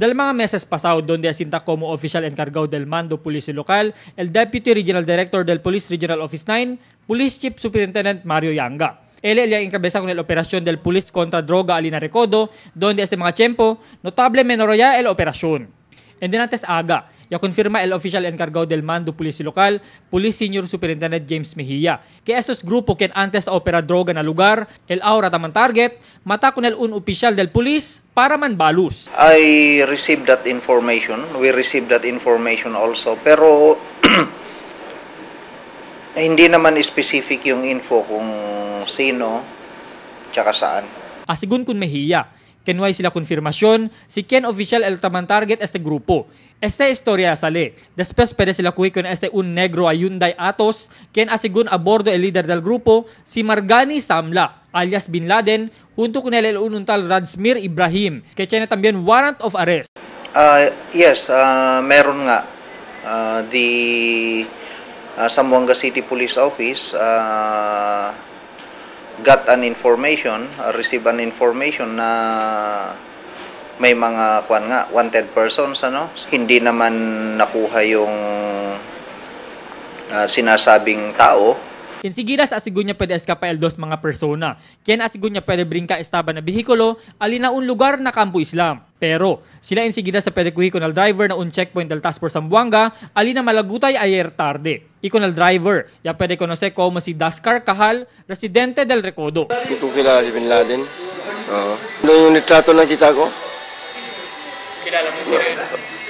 Del mga meses pasado, donde asinta como oficial encargado del Mando Police Local, el Deputy Regional Director del Police Regional Office 9, Police Chief Superintendent Mario Yanga. Él encabeza con la operación del Police contra Droga Alina Recodo, donde este mga tiempo, notable menoraya el operación. En antes aga, ya confirma el oficial encargado del Mando Police Local, Police Senior Superintendent James Mejia, que estos grupo que antes opera droga na lugar, el aura taman target, mata con el un oficial del police para manbalus. I received that information. We received that information also. Pero hindi naman specific yung info kung sino tsaka saan. Asigun kun Mejia, kenway sila konfirmasyon, si Ken official el taman target este grupo. Esta historia sale. Después pwede sila kuhi con este un negro a Hyundai Atos, quien asigun a bordo el líder del grupo, si Margani Samla, alias Bin Laden, junto con el ununtal Radsmir Ibrahim, que tiene también warrant of arrest. Yes, meron nga. The Zamboanga City Police Office got an information, received an information na may mga wanted persons, hindi naman nakuha yung sinasabing tao. Enseguida sa asigun niya pwede escapa el dos mga persona. Kaya asigun niya pwede brinka estaba na bihikulo alina un lugar na Campo Islam. Pero sila enseguida sa pwede kuhi con el driver na un checkpoint del Task Force Zamboanga alina malagutay ayer tarde. Y con el driver, ya pwede conoce como si Daskar Kahal, residente del Recodo. Hindi ko kilala si Bin Laden. Ano yung nitrato na kita ko? Kilala mo si Ren?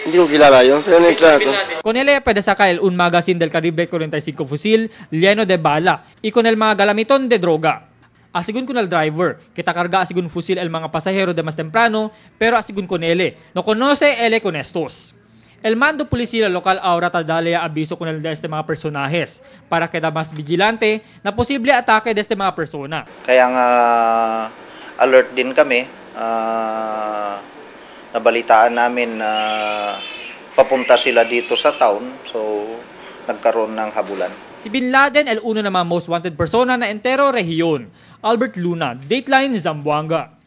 Hindi ko kilala yun, pero nitrato. Con él pwede sacar un magazine del Caribe 45 fusil lleno de bala y con el mga galamiton de droga. Asigun con el driver, kita carga asigun fusil el mga pasahero de mas temprano, pero asigun con él, no conoce él con estos. El Mando Policía Local ahora dale aviso con el de este mga personajes para queda mas vigilante na posible atake de este mga persona. Kaya nga alert din kami. Nabalitaan namin na papunta sila dito sa town, so nagkaroon ng habulan. Si Bin Laden, el uno na mga most wanted persona na entero rehiyon. Albert Luna, Dateline Zamboanga.